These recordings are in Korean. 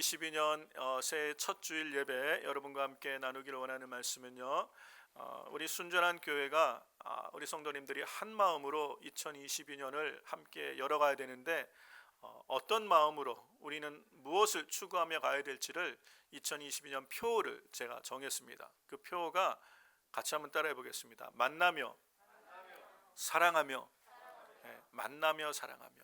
2022년 새해 첫 주일 예배 여러분과 함께 나누기를 원하는 말씀은요, 우리 순전한 교회가 우리 성도님들이 한 마음으로 2022년을 함께 열어가야 되는데 어떤 마음으로 우리는 무엇을 추구하며 가야 될지를 2022년 표를 제가 정했습니다. 그 표가 같이 한번 따라해 보겠습니다. 만나며 사랑하며, 만나며 사랑하며.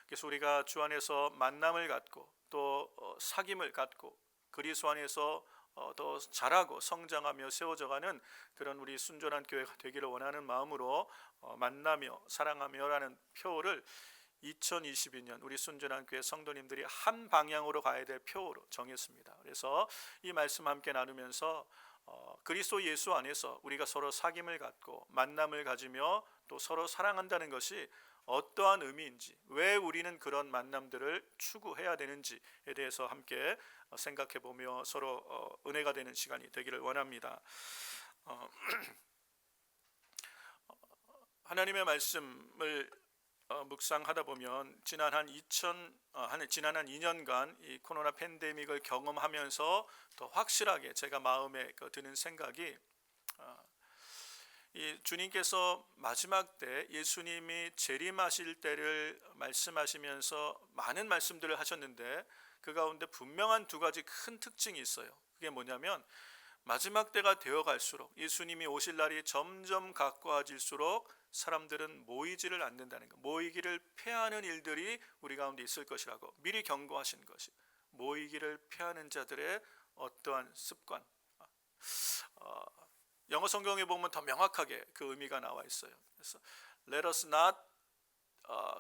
그래서 우리가 주 안에서 만남을 갖고 또 사귐을 갖고 그리스도 안에서 더 자라고 성장하며 세워져가는 그런 우리 순전한 교회가 되기를 원하는 마음으로 만나며 사랑하며라는 표를 2022년 우리 순전한 교회 성도님들이 한 방향으로 가야 될 표로 정했습니다. 그래서 이 말씀 함께 나누면서 그리스도 예수 안에서 우리가 서로 사귐을 갖고 만남을 가지며 또 서로 사랑한다는 것이 어떠한 의미인지, 왜 우리는 그런 만남들을 추구해야 되는지에 대해서 함께 생각해 보며 서로 은혜가 되는 시간이 되기를 원합니다. 하나님의 말씀을 묵상하다 보면 지난 한 2년간 이 코로나 팬데믹을 경험하면서 더 확실하게 제가 마음에 드는 생각이, 이 주님께서 마지막 때 예수님이 재림하실 때를 말씀하시면서 많은 말씀들을 하셨는데 그 가운데 분명한 두 가지 큰 특징이 있어요. 그게 뭐냐면 마지막 때가 되어 갈수록 예수님이 오실 날이 점점 가까워질수록 사람들은 모이지를 않는다는 것, 모이기를 피하는 일들이 우리 가운데 있을 것이라고 미리 경고하신 것이, 모이기를 피하는 자들의 어떠한 습관, 영어 성경에 보면 더 명확하게 그 의미가 나와 있어요. 그래서 Let us not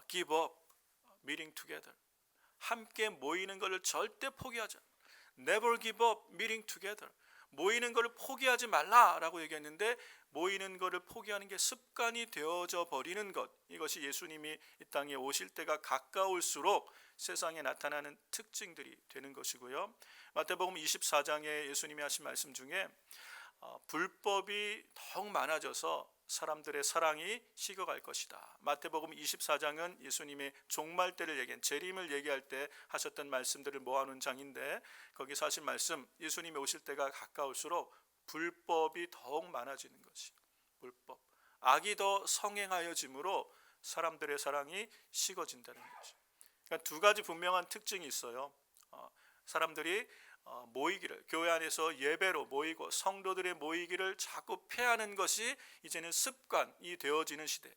give up meeting together. 함께 모이는 것을 절대 포기하지 않아. Never give up meeting together. 모이는 것을 포기하지 말라라고 얘기했는데 모이는 것을 포기하는 게 습관이 되어져 버리는 것, 이것이 예수님이 이 땅에 오실 때가 가까울수록 세상에 나타나는 특징들이 되는 것이고요. 마태복음 24장에 예수님이 하신 말씀 중에 불법이 더욱 많아져서 사람들의 사랑이 식어갈 것이다. 마태복음 24장은 예수님의 종말 때를 얘기한 재림을 얘기할 때 하셨던 말씀들을 모아놓은 장인데 거기서 하신 말씀, 예수님이 오실 때가 가까울수록 불법이 더욱 많아지는 것이, 불법, 악이 더 성행하여짐으로 사람들의 사랑이 식어진다는 것이. 그러니까 두 가지 분명한 특징이 있어요. 사람들이 모이기를, 교회 안에서 예배로 모이고 성도들의 모이기를 자꾸 피하는 것이 이제는 습관이 되어지는 시대,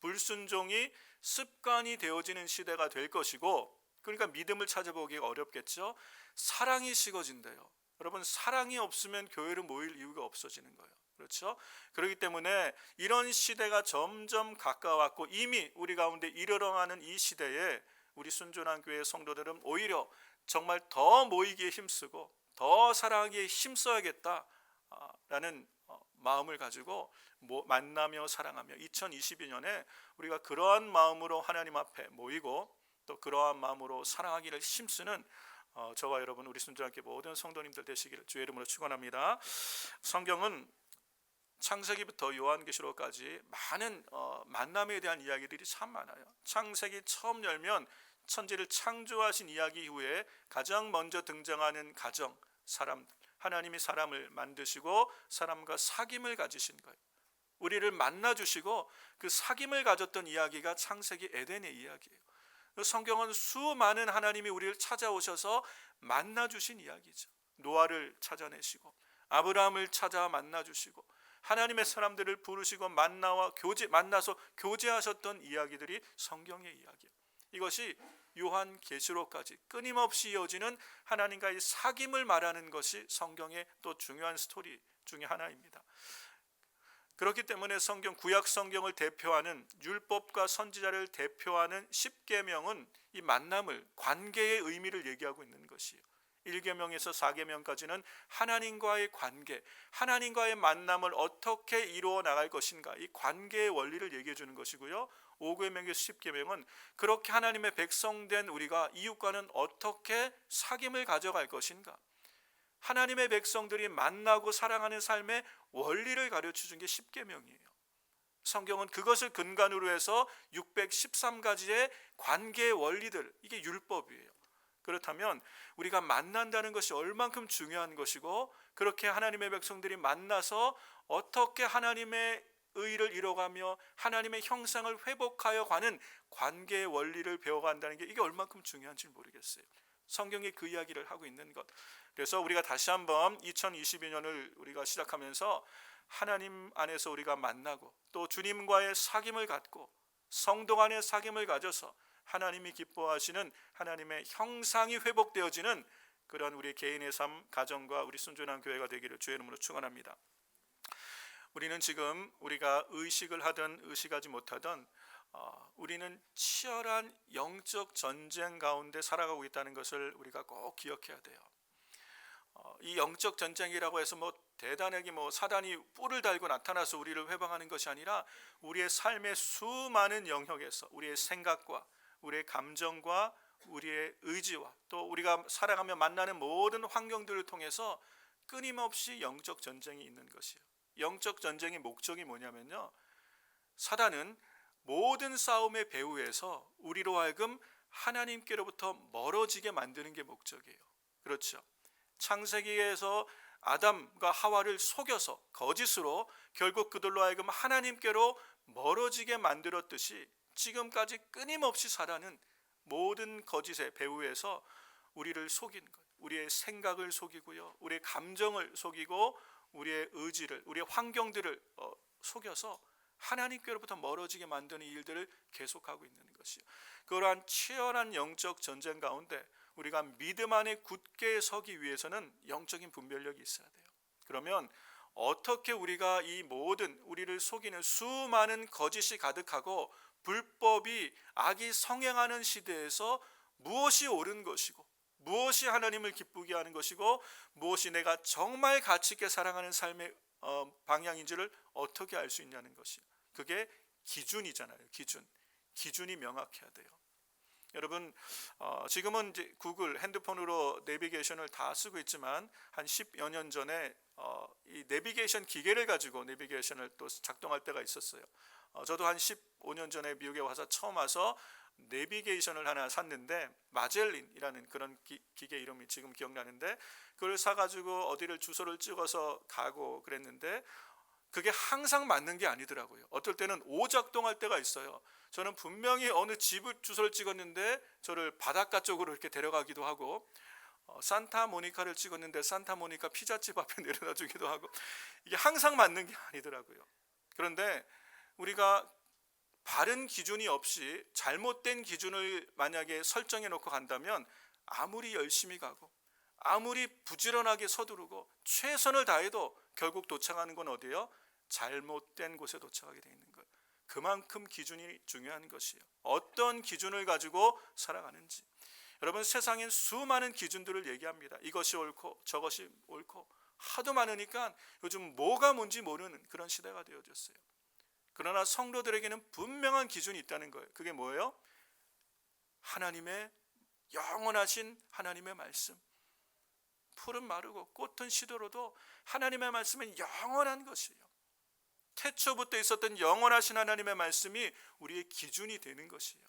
불순종이 습관이 되어지는 시대가 될 것이고, 그러니까 믿음을 찾아보기가 어렵겠죠. 사랑이 식어진대요. 여러분, 사랑이 없으면 교회로 모일 이유가 없어지는 거예요. 그렇죠? 그렇기 때문에 이런 시대가 점점 가까웠고 이미 우리 가운데 이르러가는 이 시대에 우리 순전한 교회 성도들은 오히려 정말 더 모이기에 힘쓰고 더 사랑하기에 힘써야겠다라는 마음을 가지고 만나며 사랑하며 2022년에 우리가 그러한 마음으로 하나님 앞에 모이고 또 그러한 마음으로 사랑하기를 힘쓰는 저와 여러분 우리 순전한 교회 모든 성도님들 되시기를 주의 이름으로 축원합니다. 성경은 창세기부터 요한계시록까지 많은 만남에 대한 이야기들이 참 많아요. 창세기 처음 열면 천지를 창조하신 이야기 이후에 가장 먼저 등장하는 가정, 사람, 하나님이 사람을 만드시고 사람과 사귐을 가지신 거예요. 우리를 만나주시고 그 사귐을 가졌던 이야기가 창세기 에덴의 이야기예요. 성경은 수많은 하나님이 우리를 찾아오셔서 만나주신 이야기죠. 노아를 찾아내시고 아브라함을 찾아 만나주시고 하나님의 사람들을 부르시고 만나서 교제하셨던 이야기들이 성경의 이야기예요. 이것이 요한계시록까지 끊임없이 이어지는 하나님과의 사귐을 말하는 것이 성경의 또 중요한 스토리 중에 하나입니다. 그렇기 때문에 구약 성경을 대표하는 율법과 선지자를 대표하는 십계명은 이 만남을, 관계의 의미를 얘기하고 있는 것이에요. 1계명에서 4계명까지는 하나님과의 관계, 하나님과의 만남을 어떻게 이루어 나갈 것인가, 이 관계의 원리를 얘기해 주는 것이고요. 5계명에서 10계명은 그렇게 하나님의 백성된 우리가 이웃과는 어떻게 사귐을 가져갈 것인가, 하나님의 백성들이 만나고 사랑하는 삶의 원리를 가르쳐 준 게 10계명이에요. 성경은 그것을 근간으로 해서 613가지의 관계의 원리들, 이게 율법이에요. 그렇다면 우리가 만난다는 것이 얼만큼 중요한 것이고, 그렇게 하나님의 백성들이 만나서 어떻게 하나님의 의를 이뤄가며 하나님의 형상을 회복하여 가는 관계의 원리를 배워간다는 게 이게 얼만큼 중요한지 모르겠어요. 성경이 그 이야기를 하고 있는 것. 그래서 우리가 다시 한번 2022년을 우리가 시작하면서 하나님 안에서 우리가 만나고 또 주님과의 사귐을 갖고 성도 간의 사귐을 가져서 하나님이 기뻐하시는 하나님의 형상이 회복되어지는 그런 우리 개인의 삶, 가정과 우리 순전한 교회가 되기를 주의 이름으로 축원합니다. 우리는 지금 우리가 의식을 하든 의식하지 못하든 우리는 치열한 영적 전쟁 가운데 살아가고 있다는 것을 우리가 꼭 기억해야 돼요. 이 영적 전쟁이라고 해서 대단하게 사단이 뿔을 달고 나타나서 우리를 회방하는 것이 아니라 우리의 삶의 수많은 영역에서 우리의 생각과 우리의 감정과 우리의 의지와 또 우리가 살아가며 만나는 모든 환경들을 통해서 끊임없이 영적 전쟁이 있는 것이에요. 영적 전쟁의 목적이 뭐냐면요, 사단은 모든 싸움의 배후에서 우리로 하여금 하나님께로부터 멀어지게 만드는 게 목적이에요. 그렇죠. 창세기에서 아담과 하와를 속여서 거짓으로 결국 그들로 하여금 하나님께로 멀어지게 만들었듯이 지금까지 끊임없이 사단은 모든 거짓의 배후에서 우리를 속이는 것, 우리의 생각을 속이고요, 우리의 감정을 속이고 우리의 의지를, 우리의 환경들을 속여서 하나님께로부터 멀어지게 만드는 일들을 계속하고 있는 것이요. 그러한 치열한 영적 전쟁 가운데 우리가 믿음 안에 굳게 서기 위해서는 영적인 분별력이 있어야 돼요. 그러면 어떻게 우리가 이 모든 우리를 속이는 수많은 거짓이 가득하고 불법이 악이 성행하는 시대에서 무엇이 옳은 것이고 무엇이 하나님을 기쁘게 하는 것이고 무엇이 내가 정말 가치 있게 사랑하는 삶의 방향인지를 어떻게 알 수 있냐는 것이, 그게 기준이잖아요. 기준이 명확해야 돼요. 여러분, 지금은 이제 구글 핸드폰으로 내비게이션을 다 쓰고 있지만 한 10여 년 전에 이 내비게이션 기계를 가지고 내비게이션을 또 작동할 때가 있었어요. 저도 한 15년 전에 미국에 와서 처음 와서 내비게이션을 하나 샀는데 마젤린이라는 그런 기계 이름이 지금 기억나는데, 그걸 사가지고 어디를 주소를 찍어서 가고 그랬는데 그게 항상 맞는 게 아니더라고요. 어떨 때는 오작동할 때가 있어요. 저는 분명히 어느 집을 주소를 찍었는데 저를 바닷가 쪽으로 이렇게 데려가기도 하고, 산타모니카를 찍었는데 산타모니카 피자집 앞에 내려다 주기도 하고, 이게 항상 맞는 게 아니더라고요. 그런데 우리가 바른 기준이 없이 잘못된 기준을 만약에 설정해 놓고 간다면 아무리 열심히 가고 아무리 부지런하게 서두르고 최선을 다해도 결국 도착하는 건 어디예요? 잘못된 곳에 도착하게 되어 있는 거예요. 그만큼 기준이 중요한 것이에요. 어떤 기준을 가지고 살아가는지. 여러분, 세상엔 수많은 기준들을 얘기합니다. 이것이 옳고 저것이 옳고 하도 많으니까 요즘 뭐가 뭔지 모르는 그런 시대가 되어졌어요. 그러나 성도들에게는 분명한 기준이 있다는 거예요. 그게 뭐예요? 하나님의 영원하신 하나님의 말씀. 풀은 마르고 꽃은 시들어도 하나님의 말씀은 영원한 것이에요. 태초부터 있었던 영원하신 하나님의 말씀이 우리의 기준이 되는 것이에요.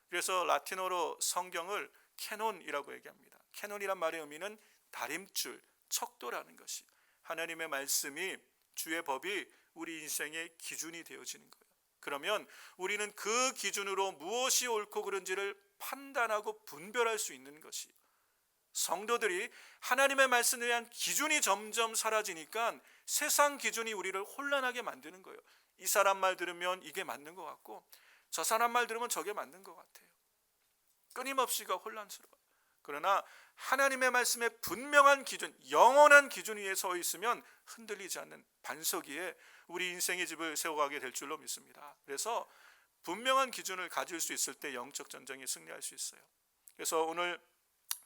그래서 라틴어로 성경을 캐논이라고 얘기합니다. 캐논이란 말의 의미는 다림줄, 척도라는 것이, 하나님의 말씀이, 주의 법이 우리 인생의 기준이 되어지는 거예요. 그러면 우리는 그 기준으로 무엇이 옳고 그른지를 판단하고 분별할 수 있는 것이에요. 성도들이 하나님의 말씀에 대한 기준이 점점 사라지니까 세상 기준이 우리를 혼란하게 만드는 거예요. 이 사람 말 들으면 이게 맞는 것 같고 저 사람 말 들으면 저게 맞는 것 같아요. 끊임없이가 혼란스러워요. 그러나 하나님의 말씀에 분명한 기준, 영원한 기준 위에 서 있으면 흔들리지 않는 반석 위에 우리 인생의 집을 세워가게 될 줄로 믿습니다. 그래서 분명한 기준을 가질 수 있을 때 영적 전쟁에 승리할 수 있어요. 그래서 오늘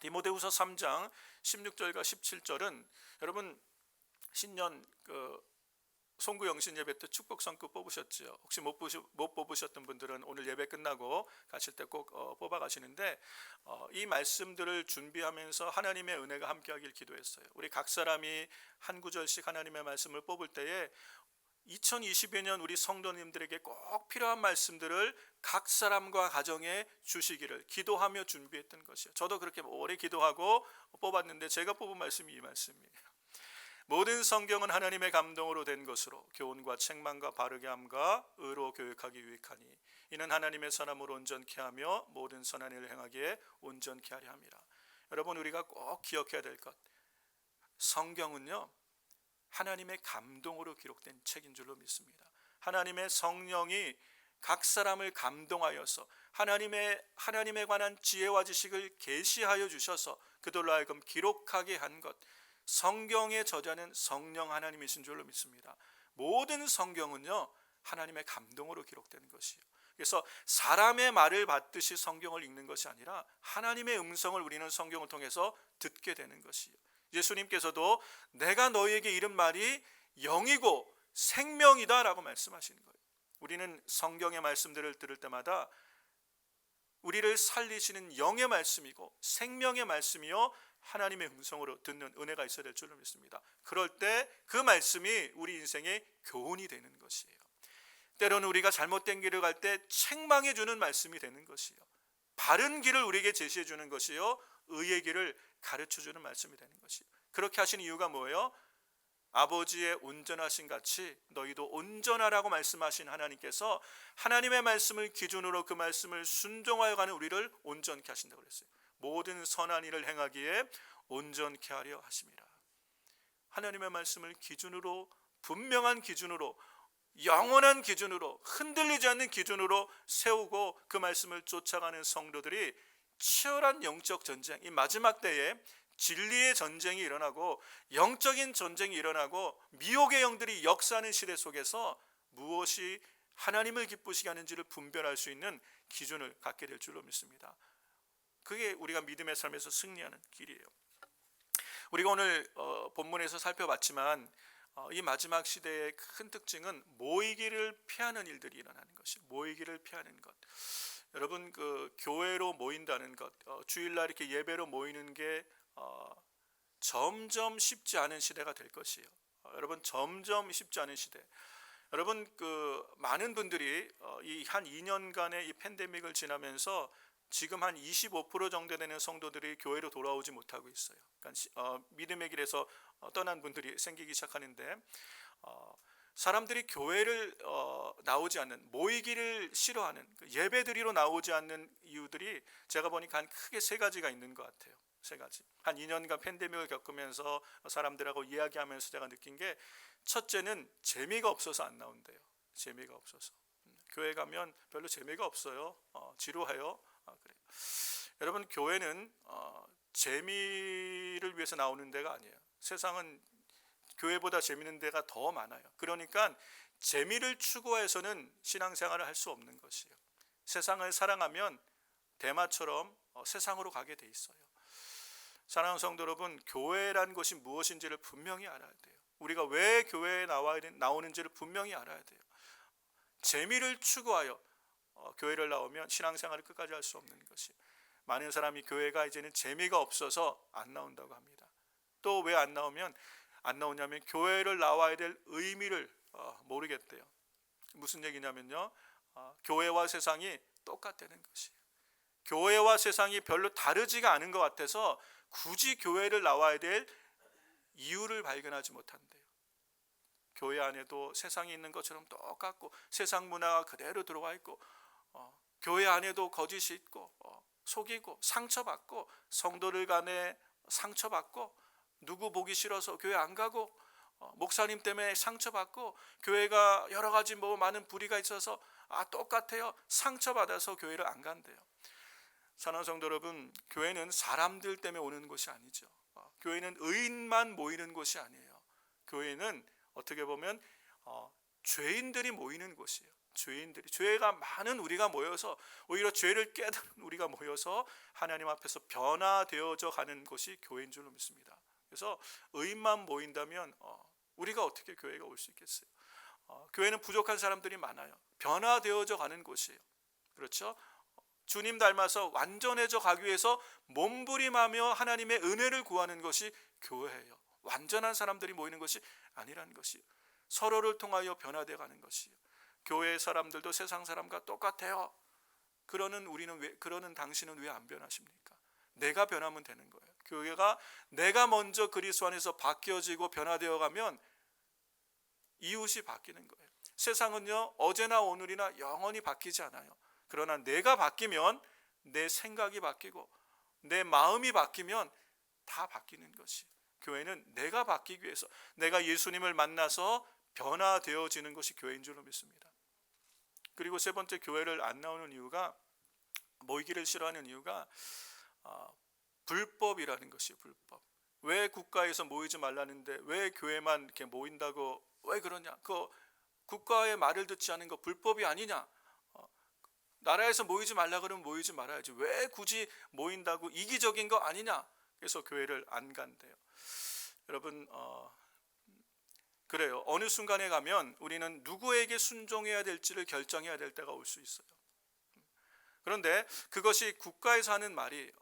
디모데후서 3장 16절과 17절은 여러분 신년 송구 영신 예배 때 축복 성구 뽑으셨죠? 혹시 못 뽑으셨던 분들은 오늘 예배 끝나고 가실 때 꼭 뽑아 가시는데, 이 말씀들을 준비하면서 하나님의 은혜가 함께하길 기도했어요. 우리 각 사람이 한 구절씩 하나님의 말씀을 뽑을 때에 2022년 우리 성도님들에게 꼭 필요한 말씀들을 각 사람과 가정에 주시기를 기도하며 준비했던 것이에요. 저도 그렇게 오래 기도하고 뽑았는데 제가 뽑은 말씀이 이 말씀이에요. 모든 성경은 하나님의 감동으로 된 것으로 교훈과 책망과 바르게 함과 의로 교육하기 유익하니 이는 하나님의 선함으로 온전케 하며 모든 선한 일을 행하기에 온전케 하려 함이라. 여러분, 우리가 꼭 기억해야 될 것, 성경은요 하나님의 감동으로 기록된 책인 줄로 믿습니다. 하나님의 성령이 각 사람을 감동하여서 하나님에 관한 지혜와 지식을 계시하여 주셔서 그들로 하여금 기록하게 한 것, 성경의 저자는 성령 하나님이신 줄로 믿습니다. 모든 성경은요 하나님의 감동으로 기록된 것이에요. 그래서 사람의 말을 받듯이 성경을 읽는 것이 아니라 하나님의 음성을 우리는 성경을 통해서 듣게 되는 것이에요. 예수님께서도 내가 너희에게 이른 말이 영이고 생명이다 라고 말씀하시는 거예요. 우리는 성경의 말씀들을 들을 때마다 우리를 살리시는 영의 말씀이고 생명의 말씀이요 하나님의 음성으로 듣는 은혜가 있어야 될 줄로 믿습니다. 그럴 때 그 말씀이 우리 인생의 교훈이 되는 것이에요. 때로는 우리가 잘못된 길을 갈 때 책망해 주는 말씀이 되는 것이요, 바른 길을 우리에게 제시해 주는 것이요, 의의 길을 가르쳐 주는 말씀이 되는 것이요. 그렇게 하신 이유가 뭐예요? 아버지의 온전하신 같이 너희도 온전하라고 말씀하신 하나님께서 하나님의 말씀을 기준으로 그 말씀을 순종하여 가는 우리를 온전케 하신다고 그랬어요. 모든 선한 일을 행하기에 온전케 하려 하심이라. 하나님의 말씀을 기준으로, 분명한 기준으로, 영원한 기준으로, 흔들리지 않는 기준으로 세우고 그 말씀을 쫓아가는 성도들이 치열한 영적 전쟁, 이 마지막 때에 진리의 전쟁이 일어나고 영적인 전쟁이 일어나고 미혹의 영들이 역사하는 시대 속에서 무엇이 하나님을 기쁘시게 하는지를 분별할 수 있는 기준을 갖게 될 줄로 믿습니다. 그게 우리가 믿음의 삶에서 승리하는 길이에요. 우리가 오늘 본문에서 살펴봤지만 이 마지막 시대의 큰 특징은 모이기를 피하는 일들이 일어나는 것이에요. 모이기를 피하는 것. 여러분, 그 교회로 모인다는 것, 주일날 이렇게 예배로 모이는 게 점점 쉽지 않은 시대가 될 것이에요. 여러분, 점점 쉽지 않은 시대. 여러분, 그 많은 분들이 이 한 2년간의 이 팬데믹을 지나면서 지금 한 25% 정도 되는 성도들이 교회로 돌아오지 못하고 있어요. 그러니까 믿음의 길에서 떠난 분들이 생기기 시작하는데, 사람들이 교회를 나오지 않는, 모이기를 싫어하는, 예배드리러 나오지 않는 이유들이 제가 보니까 한 크게 세 가지가 있는 것 같아요. 세 가지. 한 2년간 팬데믹을 겪으면서 사람들하고 이야기하면서 제가 느낀 게, 첫째는 재미가 없어서 안 나온대요. 재미가 없어서. 교회 가면 별로 재미가 없어요. 지루해요. 그래요. 여러분, 교회는 재미를 위해서 나오는 데가 아니에요. 세상은 교회보다 재미있는 데가 더 많아요. 그러니까 재미를 추구해서는 신앙생활을 할 수 없는 것이에요. 세상을 사랑하면 대마처럼 세상으로 가게 돼 있어요. 사랑하는 성도 여러분, 교회란 것이 무엇인지를 분명히 알아야 돼요. 우리가 왜 교회에 나오는지를 분명히 알아야 돼요. 재미를 추구하여 교회를 나오면 신앙생활을 끝까지 할 수 없는 것이에요. 많은 사람이 교회가 이제는 재미가 없어서 안 나온다고 합니다. 또 왜 안 나오냐면 교회를 나와야 될 의미를 모르겠대요. 무슨 얘기냐면요, 교회와 세상이 똑같다는 것이에요. 교회와 세상이 별로 다르지가 않은 것 같아서 굳이 교회를 나와야 될 이유를 발견하지 못한대요. 교회 안에도 세상이 있는 것처럼 똑같고 세상 문화가 그대로 들어와 있고, 교회 안에도 거짓이 있고, 속이고 상처받고, 성도들 간에 상처받고, 누구 보기 싫어서 교회 안 가고, 목사님 때문에 상처받고, 교회가 여러 가지 많은 불의가 있어서 똑같아요. 상처받아서 교회를 안 간대요. 사랑하는 성도 여러분, 교회는 사람들 때문에 오는 것이 아니죠. 교회는 의인만 모이는 곳이 아니에요. 교회는 어떻게 보면 죄인들이 모이는 곳이에요. 죄가 많은 우리가 모여서, 오히려 죄를 깨닫는 우리가 모여서 하나님 앞에서 변화되어져 가는 곳이 교회인 줄로 믿습니다. 그래서 의인만 모인다면 우리가 어떻게 교회가 올 수 있겠어요? 교회는 부족한 사람들이 많아요. 변화되어져 가는 곳이에요. 그렇죠? 주님 닮아서 완전해져 가기 위해서 몸부림하며 하나님의 은혜를 구하는 것이 교회예요. 완전한 사람들이 모이는 것이 아니라는 것이에요. 서로를 통하여 변화되어 가는 것이요. 교회 사람들도 세상 사람과 똑같아요. 그러는 당신은 왜 안 변하십니까? 내가 변하면 되는 거예요. 교회가 내가 먼저 그리스도 안에서 바뀌어지고 변화되어 가면 이웃이 바뀌는 거예요. 세상은요, 어제나 오늘이나 영원히 바뀌지 않아요. 그러나 내가 바뀌면 내 생각이 바뀌고 내 마음이 바뀌면 다 바뀌는 것이. 교회는 내가 바뀌기 위해서, 내가 예수님을 만나서 변화되어지는 것이 교회인 줄로 믿습니다. 그리고 세 번째, 교회를 안 나오는 이유가, 모이기를 싫어하는 이유가 불법이라는 것이. 불법. 왜 국가에서 모이지 말라는데 왜 교회만 이렇게 모인다고 왜 그러냐? 그 국가의 말을 듣지 않은 거 불법이 아니냐? 나라에서 모이지 말라 그러면 모이지 말아야지. 왜 굳이 모인다고 이기적인 거 아니냐? 그래서 교회를 안 간대요. 여러분, 그래요. 어느 순간에 가면 우리는 누구에게 순종해야 될지를 결정해야 될 때가 올 수 있어요. 그런데 그것이 국가에서 하는 말이,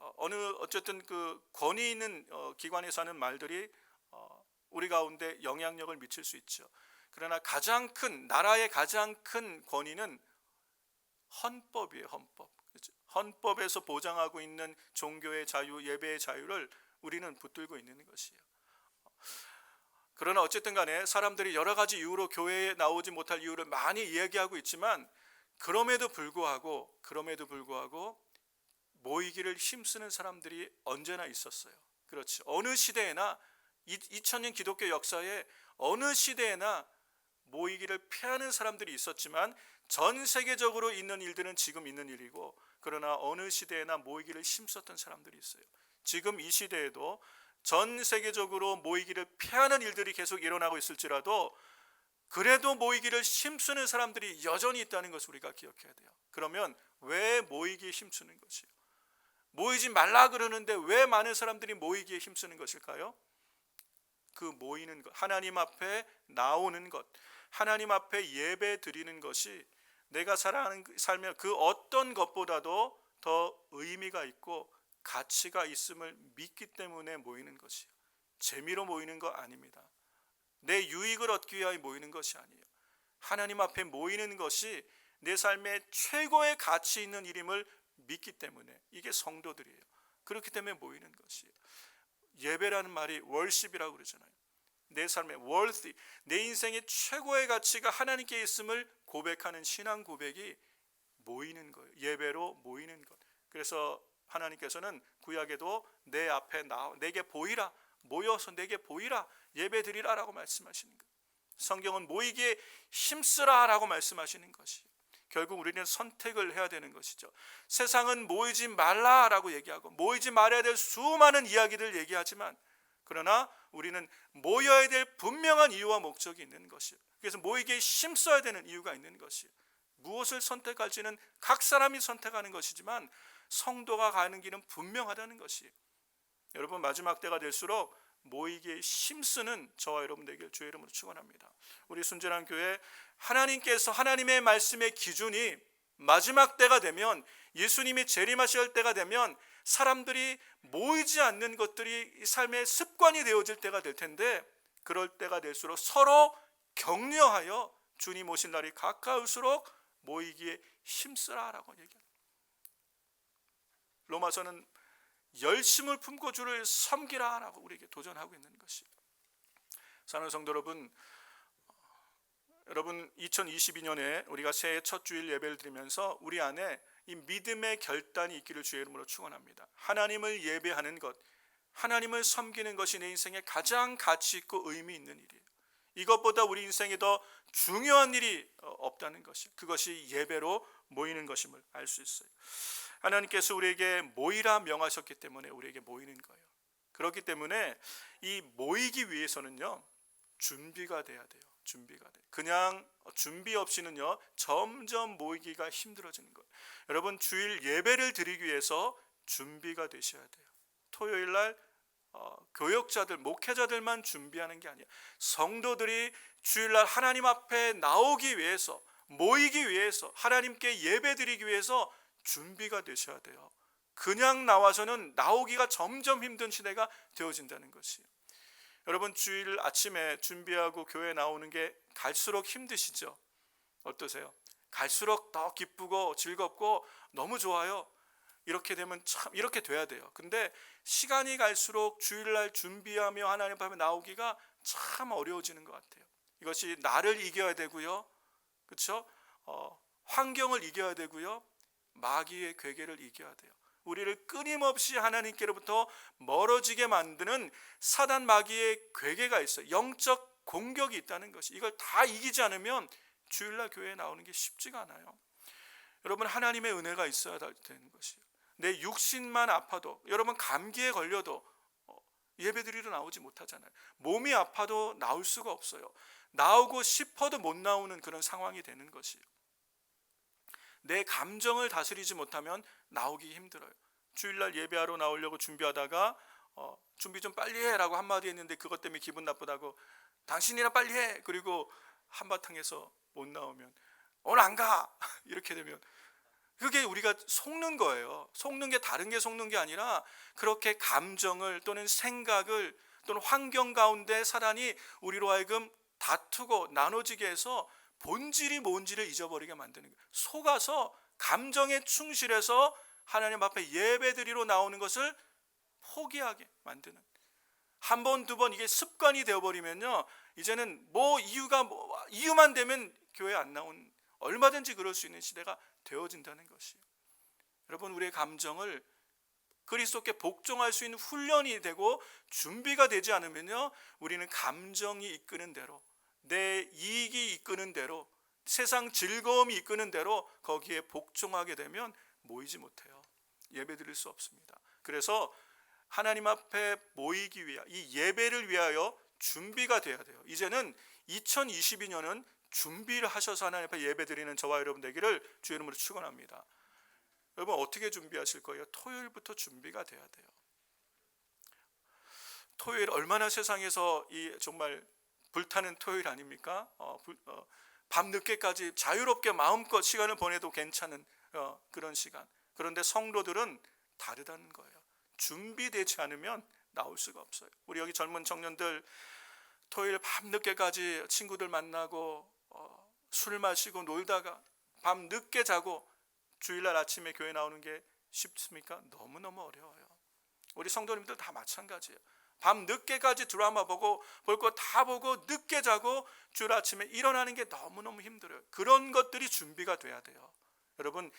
어쨌든 그 권위 있는 기관에서 하는 말들이 우리 가운데 영향력을 미칠 수 있죠. 그러나 나라의 가장 큰 권위는 헌법이에요. 헌법. 그렇죠? 헌법에서 보장하고 있는 종교의 자유, 예배의 자유를 우리는 붙들고 있는 것이에요. 그러나 어쨌든 간에 사람들이 여러 가지 이유로 교회에 나오지 못할 이유를 많이 이야기하고 있지만, 그럼에도 불구하고 모이기를 힘쓰는 사람들이 언제나 있었어요. 그렇죠. 어느 시대에나 2000년 기독교 역사에 어느 시대에나 모이기를 피하는 사람들이 있었지만, 전 세계적으로 있는 일들은 지금 있는 일이고, 그러나 어느 시대에나 모이기를 힘썼던 사람들이 있어요. 지금 이 시대에도 전 세계적으로 모이기를 피하는 일들이 계속 일어나고 있을지라도 그래도 모이기를 힘쓰는 사람들이 여전히 있다는 것을 우리가 기억해야 돼요. 그러면 왜 모이기에 힘쓰는 것이에요? 모이지 말라 그러는데 왜 많은 사람들이 모이기에 힘쓰는 것일까요? 그 모이는 것, 하나님 앞에 나오는 것, 하나님 앞에 예배 드리는 것이 내가 살아가는 삶의 그 어떤 것보다도 더 의미가 있고 가치가 있음을 믿기 때문에 모이는 것이에요. 재미로 모이는 거 아닙니다. 내 유익을 얻기 위하여 모이는 것이 아니에요. 하나님 앞에 모이는 것이 내 삶의 최고의 가치 있는 일임을 믿기 때문에, 이게 성도들이에요. 그렇기 때문에 모이는 것이에요. 예배라는 말이 월십이라고 그러잖아요. 내 삶의 worthy, 내 인생의 최고의 가치가 하나님께 있음을 고백하는 신앙 고백이 모이는 거예요. 예배로 모이는 것. 그래서 하나님께서는 구약에도 내 앞에 내게 보이라, 모여서 내게 보이라, 예배 드리라라고 말씀하시는 거예요. 성경은 모이기에 힘쓰라라고 말씀하시는 것이에요. 결국 우리는 선택을 해야 되는 것이죠. 세상은 모이지 말라라고 얘기하고 모이지 말아야 될 수많은 이야기들 얘기하지만, 그러나 우리는 모여야 될 분명한 이유와 목적이 있는 것이에요. 그래서 모이기에 힘써야 되는 이유가 있는 것이에요. 무엇을 선택할지는 각 사람이 선택하는 것이지만 성도가 가는 길은 분명하다는 것이에요. 여러분, 마지막 때가 될수록 모이기에 힘쓰는 저와 여러분 되길 주의 이름으로 축원합니다. 우리 순전한 교회, 하나님께서 하나님의 말씀의 기준이 마지막 때가 되면, 예수님이 재림하실 때가 되면 사람들이 모이지 않는 것들이 삶의 습관이 되어질 때가 될 텐데, 그럴 때가 될수록 서로 격려하여 주님 오신 날이 가까울수록 모이기에 힘쓰라라고 얘기합니다. 로마서는 열심을 품고 주를 섬기라라고 우리에게 도전하고 있는 것입니다. 사랑하는 성도 여러분 2022년에 우리가 새해 첫 주일 예배를 드리면서 우리 안에 이 믿음의 결단이 있기를 주의 이름으로 축원합니다. 하나님을 예배하는 것, 하나님을 섬기는 것이 내 인생에 가장 가치 있고 의미 있는 일이에요. 이것보다 우리 인생에 더 중요한 일이 없다는 것이, 그것이 예배로 모이는 것임을 알 수 있어요. 하나님께서 우리에게 모이라 명하셨기 때문에 우리에게 모이는 거예요. 그렇기 때문에 이 모이기 위해서는요, 준비가 돼야 돼요. 준비가 돼. 그냥 준비 없이는요, 점점 모이기가 힘들어지는 거예요. 여러분, 주일 예배를 드리기 위해서 준비가 되셔야 돼요. 토요일 날 교역자들, 목회자들만 준비하는 게 아니에요. 성도들이 주일날 하나님 앞에 나오기 위해서, 모이기 위해서, 하나님께 예배 드리기 위해서 준비가 되셔야 돼요. 그냥 나와서는 나오기가 점점 힘든 시대가 되어진다는 것이에요. 여러분, 주일 아침에 준비하고 교회 나오는 게 갈수록 힘드시죠? 어떠세요? 갈수록 더 기쁘고 즐겁고 너무 좋아요. 이렇게 되면 참 이렇게 돼야 돼요. 근데 시간이 갈수록 주일날 준비하며 하나님 앞에 나오기가 참 어려워지는 것 같아요. 이것이 나를 이겨야 되고요, 그렇죠? 환경을 이겨야 되고요, 마귀의 괴계를 이겨야 돼요. 우리를 끊임없이 하나님께로부터 멀어지게 만드는 사단 마귀의 괴계가 있어요. 영적 공격이 있다는 것이, 이걸 다 이기지 않으면 주일날 교회에 나오는 게 쉽지가 않아요. 여러분, 하나님의 은혜가 있어야 되는 것이에요. 내 육신만 아파도, 여러분 감기에 걸려도 예배드리러 나오지 못하잖아요. 몸이 아파도 나올 수가 없어요. 나오고 싶어도 못 나오는 그런 상황이 되는 것이에요. 내 감정을 다스리지 못하면 나오기 힘들어요. 주일날 예배하러 나오려고 준비하다가 준비 좀 빨리 해라고 한마디 했는데 그것 때문에 기분 나쁘다고 당신이나 빨리 해, 그리고 한바탕에서 못 나오면 오늘 안 가 이렇게 되면 그게 우리가 속는 거예요. 속는 게 다른 게 속는 게 아니라 그렇게 감정을 또는 생각을 또는 환경 가운데 사단이 우리로 하여금 다투고 나눠지게 해서 본질이 뭔지를 잊어버리게 만드는 거예요. 속아서 감정에 충실해서 하나님 앞에 예배드리러 나오는 것을 포기하게 만드는, 한 번, 두 번 이게 습관이 되어버리면요, 이제는 이유만 되면 교회 안 나온, 얼마든지 그럴 수 있는 시대가 되어진다는 것이에요. 여러분, 우리의 감정을 그리스도께 복종할 수 있는 훈련이 되고 준비가 되지 않으면요, 우리는 감정이 이끄는 대로, 내 이익이 이끄는 대로, 세상 즐거움이 이끄는 대로 거기에 복종하게 되면 모이지 못해요. 예배드릴 수 없습니다. 그래서 하나님 앞에 모이기 위하여, 이 예배를 위하여 준비가 돼야 돼요. 이제는 2022년은 준비를 하셔서 하나님 앞에 예배드리는 저와 여러분 되기를 주의 이름으로 축원합니다. 여러분, 어떻게 준비하실 거예요? 토요일부터 준비가 돼야 돼요. 토요일 얼마나 세상에서 이 정말 불타는 토요일 아닙니까? 밤 늦게까지 자유롭게 마음껏 시간을 보내도 괜찮은 그런 시간. 그런데 성도들은 다르다는 거예요. 준비되지 않으면 나올 수가 없어요. 우리 여기 젊은 청년들 토요일 밤 늦게까지 친구들 만나고 술 마시고 놀다가 밤 늦게 자고 주일날 아침에 교회 나오는 게 쉽습니까? 너무너무 어려워요. 우리 성도님들 다 마찬가지예요. 밤 늦게까지 드라마 보고 볼 거 다 보고 늦게 자고 주일 아침에 일어나는 게 너무너무 힘들어요. 그런 것들이 준비가 돼야 돼요. 여러분,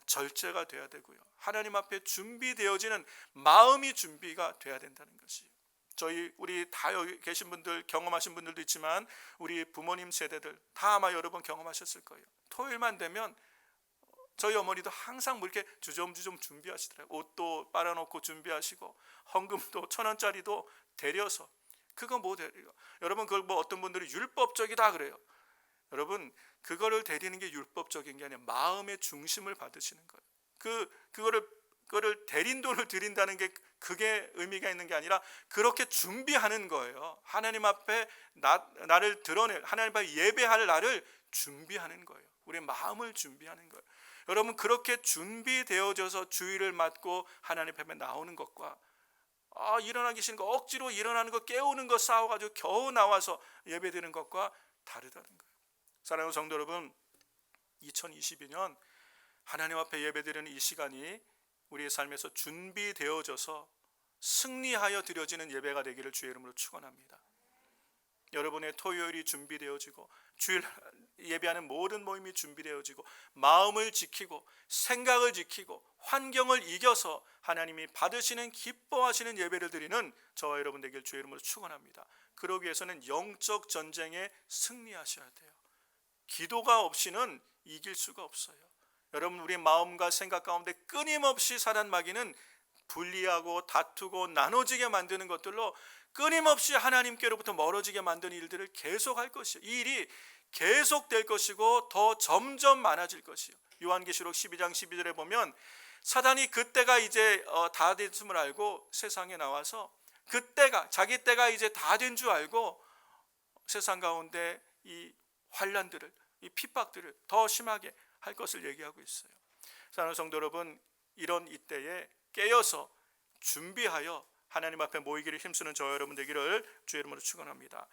절제가 돼야 되고요, 하나님 앞에 준비되어지는 마음이 준비가 돼야 된다는 것이에요. 우리 다 여기 계신 분들, 경험하신 분들도 있지만 우리 부모님 세대들 다 아마 여러 번 경험하셨을 거예요. 토요일만 되면 저희 어머니도 항상 뭐 이렇게 주섬주섬 준비하시더라고요. 옷도 빨아놓고 준비하시고 헌금도 1,000원짜리도 데려서, 그거 뭐 데려요? 여러분, 그걸 뭐 어떤 분들이 율법적이다 그래요. 여러분, 그거를 데리는 게 율법적인 게 아니라 마음의 중심을 받으시는 거예요. 그거를 데린 돈을 드린다는 게 그게 의미가 있는 게 아니라 그렇게 준비하는 거예요. 하나님 앞에 나를 드러낼, 하나님 앞에 예배할 나를 준비하는 거예요. 우리의 마음을 준비하는 거예요. 여러분, 그렇게 준비되어져서 주일을 맞고 하나님 앞에 나오는 것과 일어나기 싫은 거 억지로 일어나는 거, 깨우는 거 싸워가지고 겨우 나와서 예배드리는 것과 다르다는 거예요. 사랑하는 성도 여러분, 2022년 하나님 앞에 예배드리는 이 시간이 우리의 삶에서 준비되어져서 승리하여 드려지는 예배가 되기를 주의 이름으로 축원합니다. 여러분의 토요일이 준비되어지고 주일 예배하는 모든 모임이 준비되어지고 마음을 지키고 생각을 지키고 환경을 이겨서 하나님이 받으시는 기뻐하시는 예배를 드리는 저와 여러분 되길 주의 이름으로 축원합니다. 그러기 위해서는 영적 전쟁에 승리하셔야 돼요. 기도가 없이는 이길 수가 없어요. 여러분, 우리 마음과 생각 가운데 끊임없이 사단 마귀는 분리하고 다투고 나눠지게 만드는 것들로 끊임없이 하나님께로부터 멀어지게 만드는 일들을 계속할 것이에요. 이 일이 계속될 것이고 더 점점 많아질 것이에요. 요한계시록 12장 12절에 보면 사단이 그때가 이제 다 됐음을 알고 세상에 나와서 자기 때가 이제 다 된 줄 알고 세상 가운데 이 환난들을, 이 핍박들을 더 심하게 할 것을 얘기하고 있어요. 사랑하는 성도 여러분, 이런 이때에 깨어서 준비하여 하나님 앞에 모이기를 힘쓰는 저와 여러분 되기를 주의 이름으로 축원합니다.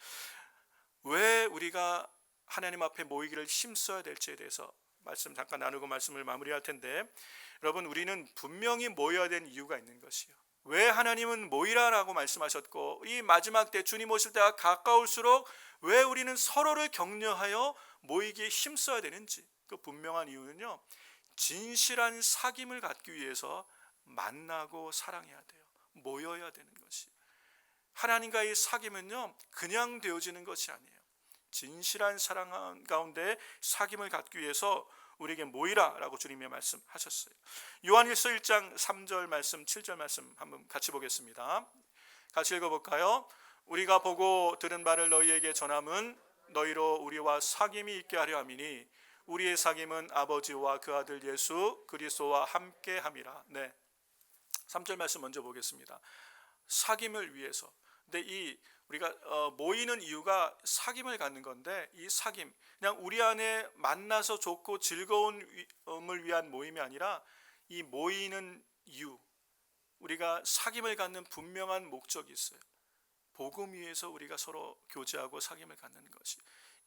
왜 우리가 하나님 앞에 모이기를 힘써야 될지에 대해서 말씀 잠깐 나누고 말씀을 마무리할 텐데, 여러분, 우리는 분명히 모여야 되는 이유가 있는 것이요. 왜 하나님은 모이라라고 말씀하셨고, 이 마지막 때 주님 오실 때가 가까울수록 왜 우리는 서로를 격려하여 모이기에 힘써야 되는지, 그 분명한 이유는요, 진실한 사귐을 갖기 위해서 만나고 사랑해야 돼요. 모여야 되는 것이. 하나님과의 사귐은요, 그냥 되어지는 것이 아니에요. 진실한 사랑 가운데 사귐을 갖기 위해서 우리에게 모이라라고 주님이 말씀하셨어요. 요한일서 1장 3절 말씀, 7절 말씀 한번 같이 보겠습니다. 같이 읽어볼까요? 우리가 보고 들은 바를 너희에게 전함은 너희로 우리와 사귐이 있게 하려 함이니 우리의 사귐은 아버지와 그 아들 예수 그리스도와 함께 함이라. 네, 3절 말씀 먼저 보겠습니다. 사귐을 위해서. 근데 이 우리가 모이는 이유가 사귐을 갖는 건데, 이 사귐, 그냥 우리 안에 만나서 좋고 즐거움을 위한 모임이 아니라 이 모이는 이유, 우리가 사귐을 갖는 분명한 목적이 있어요. 복음 위에서 우리가 서로 교제하고 사귐을 갖는 것이,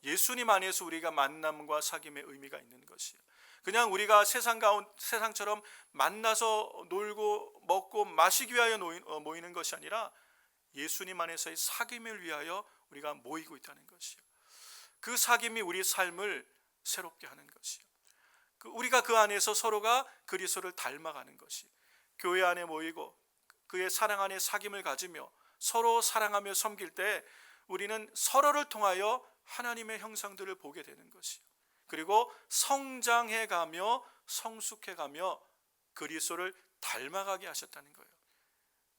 예수님 안에서 우리가 만남과 사귐의 의미가 있는 것이에요. 그냥 우리가 세상처럼 만나서 놀고 먹고 마시기 위하여 모이는 것이 아니라 예수님 안에서의 사귐을 위하여 우리가 모이고 있다는 것이요. 그 사귐이 우리 삶을 새롭게 하는 것이요. 우리가 그 안에서 서로가 그리스도를 닮아가는 것이, 교회 안에 모이고 그의 사랑 안에 사귐을 가지며 서로 사랑하며 섬길 때 우리는 서로를 통하여 하나님의 형상들을 보게 되는 것이요. 그리고 성장해가며 성숙해가며 그리스도를 닮아가게 하셨다는 거예요.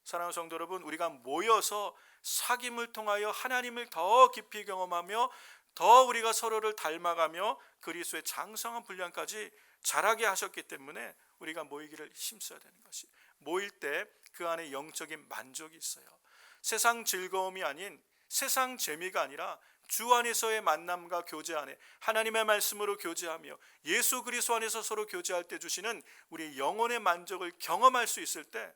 사랑하는 성도 여러분, 우리가 모여서 사귐을 통하여 하나님을 더 깊이 경험하며 더 우리가 서로를 닮아가며 그리스도의 장성한 분량까지 자라게 하셨기 때문에 우리가 모이기를 힘써야 되는 것이, 모일 때 그 안에 영적인 만족이 있어요. 세상 즐거움이 아닌, 세상 재미가 아니라 주 안에서의 만남과 교제 안에 하나님의 말씀으로 교제하며 예수 그리스도 안에서 서로 교제할 때 주시는 우리 영혼의 만족을 경험할 수 있을 때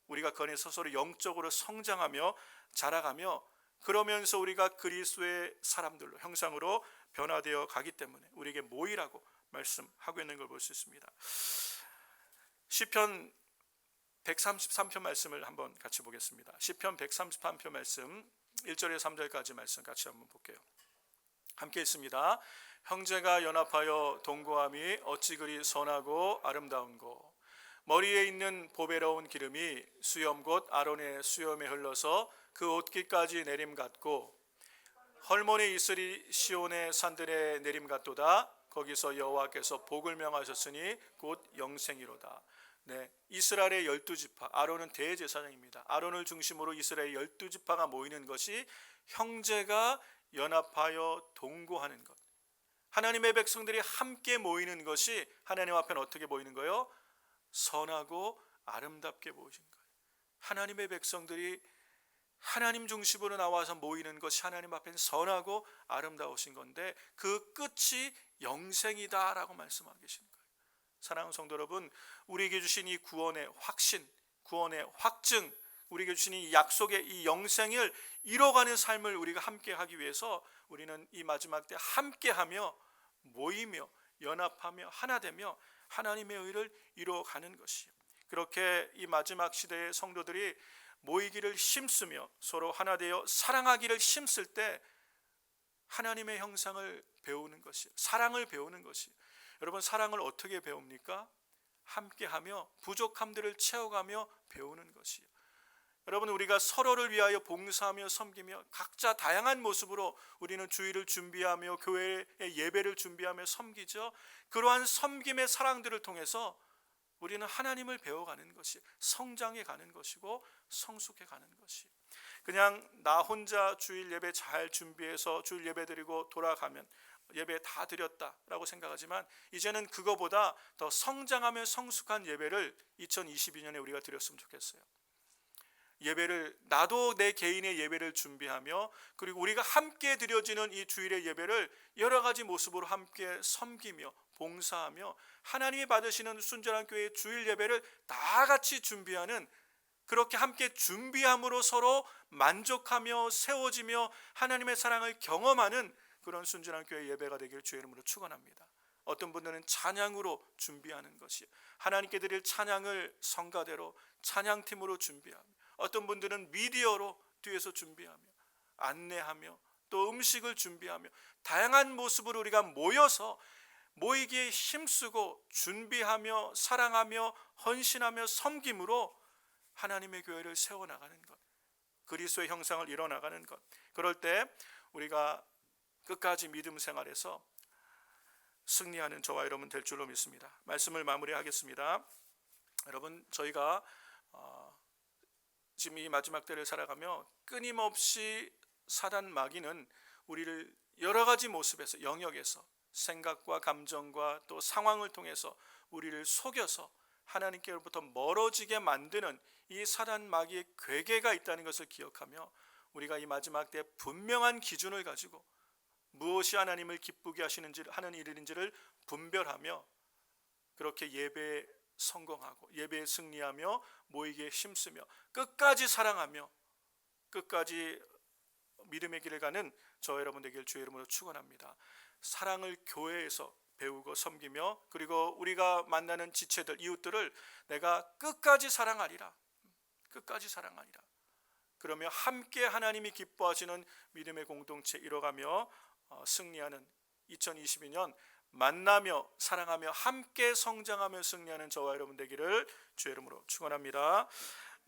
우리가 그 안에서 서로 영적으로 성장하며 자라가며, 그러면서 우리가 그리스도의 사람들로, 형상으로 변화되어 가기 때문에 우리에게 모이라고 말씀하고 있는 걸 볼 수 있습니다. 시편 133편 말씀을 한번 같이 보겠습니다. 시편 133편 말씀 1절에서 3절까지 말씀 같이 한번 볼게요. 함께 있습니다. 형제가 연합하여 동거함이 어찌 그리 선하고 아름다운고, 머리에 있는 보배로운 기름이 수염 곧 아론의 수염에 흘러서 그 옷깃까지 내림 같고, 헐몬에 있으리 시온의 산들의 내림 같도다. 거기서 여호와께서 복을 명하셨으니 곧 영생이로다. 네, 이스라엘의 12지파, 아론은 대제사장입니다. 아론을 중심으로 이스라엘 12지파가 모이는 것이 형제가 연합하여 동거하는 것, 하나님의 백성들이 함께 모이는 것이 하나님 앞에는 어떻게 보이는 거예요? 선하고 아름답게 보이신 거예요. 하나님의 백성들이 하나님 중심으로 나와서 모이는 것이 하나님 앞에는 선하고 아름다우신 건데, 그 끝이 영생이다라고 말씀하고 계시는 거예요. 사랑하는 성도 여러분, 우리에게 주신 이 구원의 확신, 구원의 확증, 우리에게 주신 이 약속의 이 영생을 이뤄가는 삶을 우리가 함께 하기 위해서 우리는 이 마지막 때 함께하며 모이며 연합하며 하나 되며 하나님의 의를 이루어가는 것이요. 그렇게 이 마지막 시대의 성도들이 모이기를 힘쓰며 서로 하나 되어 사랑하기를 힘쓸 때 하나님의 형상을 배우는 것이, 사랑을 배우는 것이. 여러분, 사랑을 어떻게 배웁니까? 함께하며 부족함들을 채워가며 배우는 것이요. 여러분, 우리가 서로를 위하여 봉사하며 섬기며 각자 다양한 모습으로 우리는 주일을 준비하며 교회의 예배를 준비하며 섬기죠. 그러한 섬김의 사랑들을 통해서 우리는 하나님을 배워가는 것이, 성장해 가는 것이고 성숙해 가는 것이. 그냥 나 혼자 주일 예배 잘 준비해서 주일 예배 드리고 돌아가면 예배 다 드렸다라고 생각하지만, 이제는 그거보다 더 성장하며 성숙한 예배를 2022년에 우리가 드렸으면 좋겠어요. 예배를, 나도 내 개인의 예배를 준비하며, 그리고 우리가 함께 드려지는 이 주일의 예배를 여러 가지 모습으로 함께 섬기며 봉사하며 하나님이 받으시는 순전한 교회의 주일 예배를 다 같이 준비하는, 그렇게 함께 준비함으로 서로 만족하며 세워지며 하나님의 사랑을 경험하는 그런 순전한 교회 예배가 되기를 주의 이름으로 축원합니다. 어떤 분들은 찬양으로 준비하는 것이 하나님께 드릴 찬양을 성가대로 찬양팀으로 준비하며, 어떤 분들은 미디어로 뒤에서 준비하며 안내하며 또 음식을 준비하며 다양한 모습으로 우리가 모이기에 힘쓰고 준비하며 사랑하며 헌신하며 섬김으로 하나님의 교회를 세워나가는 것, 그리스도의 형상을 이뤄나가는 것, 그럴 때 우리가 끝까지 믿음 생활에서 승리하는 저와 여러분 될 줄로 믿습니다. 말씀을 마무리하겠습니다. 여러분, 저희가 지금 이 마지막 때를 살아가며 끊임없이 사단 마귀는 우리를 여러 가지 모습에서, 영역에서, 생각과 감정과 또 상황을 통해서 우리를 속여서 하나님께로부터 멀어지게 만드는 이 사단 마귀의 괴계가 있다는 것을 기억하며, 우리가 이 마지막 때 분명한 기준을 가지고 무엇이 하나님을 기쁘게 하는 일인지를 분별하며 그렇게 예배에 성공하고 예배에 승리하며 모이기에 힘쓰며 끝까지 사랑하며 끝까지 믿음의 길을 가는 저 여러분 되길 주의 이름으로 축원합니다. 사랑을 교회에서 배우고 섬기며, 그리고 우리가 만나는 지체들, 이웃들을 내가 끝까지 사랑하리라. 끝까지 사랑하리라. 그러며 함께 하나님이 기뻐하시는 믿음의 공동체 이뤄가며 승리하는 2022년 만나며 사랑하며 함께 성장하며 승리하는 저와 여러분 되기를 주의 이름으로 축원합니다.